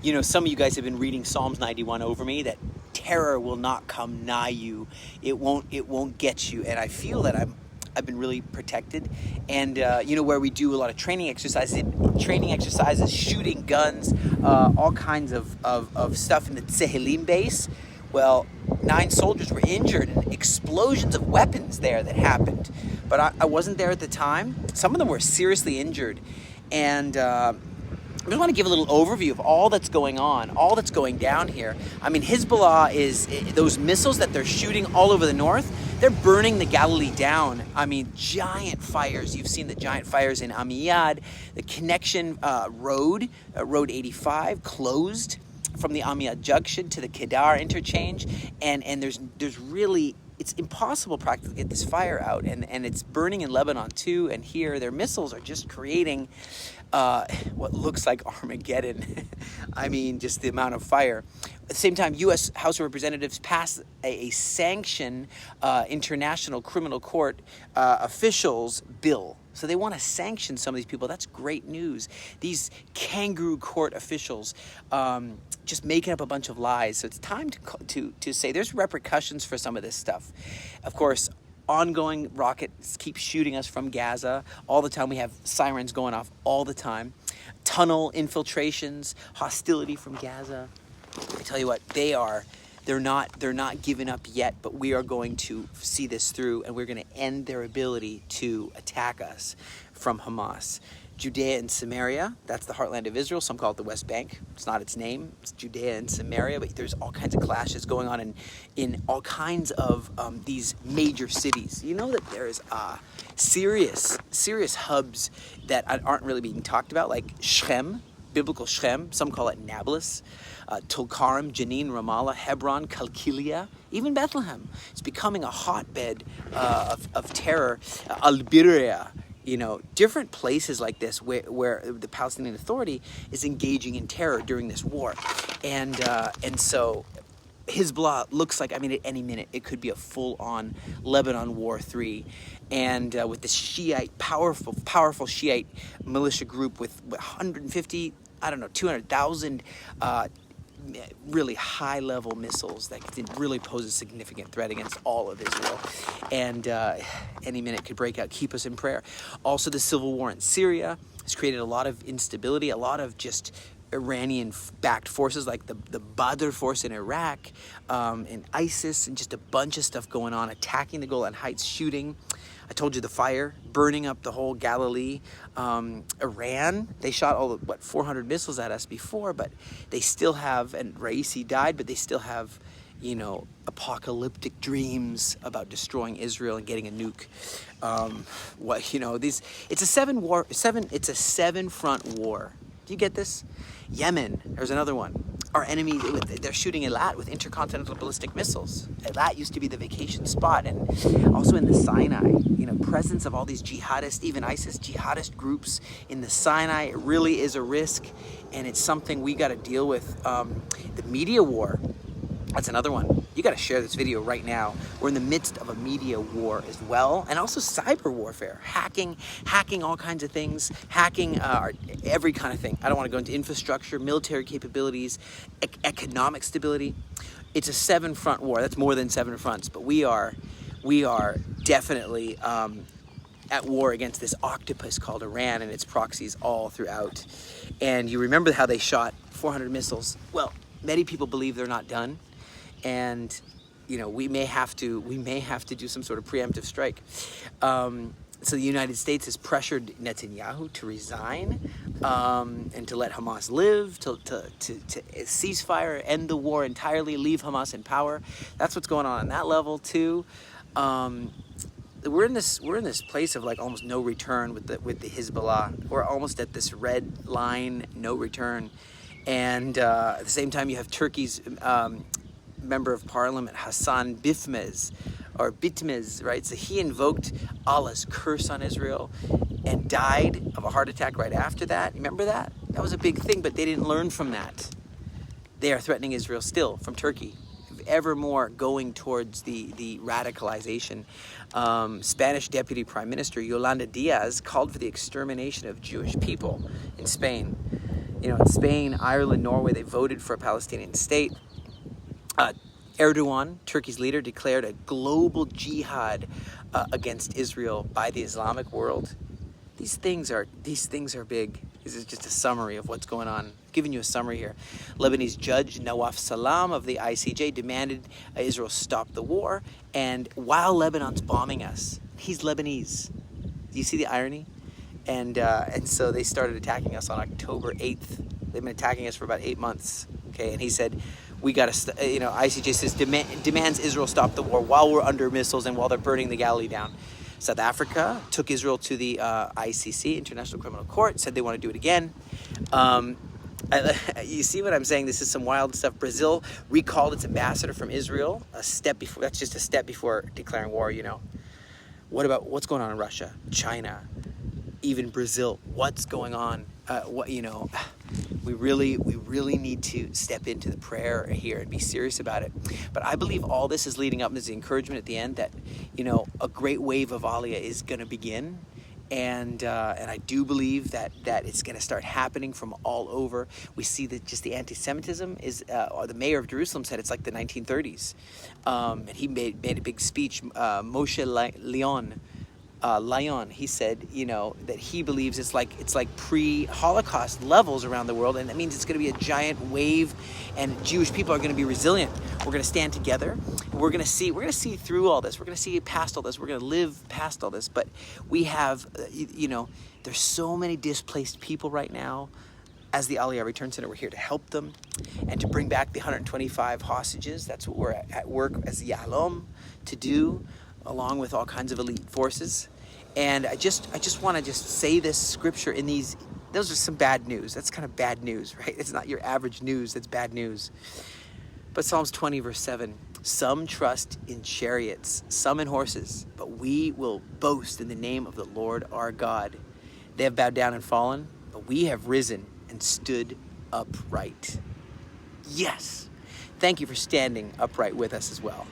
You know, some of you guys have been reading Psalms 91 over me, that terror will not come nigh you. It won't get you. And I feel that I've been really protected. And you know, where we do a lot of training exercises, shooting guns, all kinds of stuff in the Tsehelim base. Well, 9 soldiers were injured and explosions of weapons there that happened. But I wasn't there at the time. Some of them were seriously injured. And I just want to give a little overview of all that's going on, all that's going down here. I mean, Hezbollah is, those missiles that they're shooting all over the north, they're burning the Galilee down. I mean, giant fires. You've seen the giant fires in Amiyad. The connection road, Road 85, closed from the Amiyad junction to the Kedar interchange. And there's really, it's impossible practically to get this fire out. And it's burning in Lebanon too. And here, their missiles are just creating what looks like Armageddon. I mean, just the amount of fire. At the same time, U.S. House of Representatives passed a sanction international criminal court officials bill. So they want to sanction some of these people. That's great news. These kangaroo court officials just making up a bunch of lies. So it's time to say there's repercussions for some of this stuff. Of course, ongoing rockets keep shooting us from Gaza. All the time we have sirens going off all the time. Tunnel infiltrations, hostility from Gaza. I tell you what, they're not giving up yet, but we are going to see this through, and we're going to end their ability to attack us from Hamas. Judea and Samaria, that's the heartland of Israel. Some call it the West Bank. It's not its name. It's Judea and Samaria, but there's all kinds of clashes going on in all kinds of these major cities. You know that there's serious hubs that aren't really being talked about, like Shechem, biblical Shechem. Some call it Nablus. Tulkarm, Jenin, Ramallah, Hebron, Kalkilia, even Bethlehem. It's becoming a hotbed of terror. Al-Birya, you know, different places like this where the Palestinian Authority is engaging in terror during this war. And so Hezbollah looks like, I mean, at any minute, it could be a full-on Lebanon War 3. And with this Shiite, powerful Shiite militia group with 150, 200,000 really high-level missiles that can really pose a significant threat against all of Israel. And any minute could break out. Keep us in prayer. Also, the civil war in Syria has created a lot of instability, a lot of just Iranian-backed forces like the Badr force in Iraq, and ISIS, and just a bunch of stuff going on, attacking the Golan Heights, shooting. I told you the fire, burning up the whole Galilee. Iran, they shot 400 missiles at us before, but they still have, and Raisi died, but they still have, you know, apocalyptic dreams about destroying Israel and getting a nuke. It's a 7-front war. Do you get this? Yemen, there's another one. Our enemy, they're shooting Eilat with intercontinental ballistic missiles. Eilat used to be the vacation spot, and also in the Sinai, you know, presence of all these jihadist, even ISIS jihadist groups in the Sinai, it really is a risk, and it's something we got to deal with. The media war, that's another one. You got to share this video right now. We're in the midst of a media war as well, and also cyber warfare, hacking all kinds of things, hacking every kind of thing. I don't want to go into infrastructure, military capabilities, economic stability. It's a 7-front war. That's more than 7 fronts, but we are definitely at war against this octopus called Iran and its proxies all throughout. And you remember how they shot 400 missiles. Well, many people believe they're not done. And, you know, we may have to do some sort of preemptive strike. So the United States has pressured Netanyahu to resign and to let Hamas live, to ceasefire, end the war entirely, leave Hamas in power. That's what's going on that level too. We're in this place of like almost no return with the Hezbollah. We're almost at this red line, no return. And at the same time, you have Turkey's Member of Parliament Hassan Bitmez, right? So he invoked Allah's curse on Israel and died of a heart attack right after that. Remember that? That was a big thing, but they didn't learn from that. They are threatening Israel still from Turkey, ever more going towards the radicalization. Spanish Deputy Prime Minister Yolanda Diaz called for the extermination of Jewish people in Spain. in Spain, Ireland, Norway, they voted for a Palestinian state. Erdogan, Turkey's leader, declared a global jihad against Israel by the Islamic world. These things are big. This is just a summary of what's going on. I'm giving you a summary here. Lebanese judge Nawaf Salam of the ICJ demanded Israel stop the war, and while Lebanon's bombing us, he's Lebanese. Do you see the irony? And so they started attacking us on October 8th. They've been attacking us for about 8 months. Okay, and he said, we got to, ICJ says demands Israel stop the war while we're under missiles and while they're burning the Galilee down. South Africa took Israel to the ICC, International Criminal Court, said they want to do it again. You see what I'm saying? This is some wild stuff. Brazil recalled its ambassador from Israel. That's just a step before declaring war, What about what's going on in Russia, China, even Brazil? What's going on? We really need to step into the prayer here and be serious about it. But I believe all this is leading up. There's the encouragement at the end that a great wave of Aliyah is going to begin, and I do believe that it's going to start happening from all over. We see that just the anti-Semitism is. The mayor of Jerusalem said it's like the 1930s, and he made a big speech. Moshe Lyon, he said, that he believes it's like pre-Holocaust levels around the world, and that means it's going to be a giant wave, and Jewish people are going to be resilient. We're going to stand together. We're going to see through all this. We're going to see past all this. We're going to live past all this. But we have, there's so many displaced people right now. As the Aliyah Return Center, we're here to help them and to bring back the 125 hostages. That's what we're at work as Yahalom to do, along with all kinds of elite forces. And I just want to say this scripture in these. Those are some bad news. That's kind of bad news, right? It's not your average news. That's bad news. But Psalms 20, verse 7, some trust in chariots, some in horses, but we will boast in the name of the Lord our God. They have bowed down and fallen, but we have risen and stood upright. Yes. Thank you for standing upright with us as well.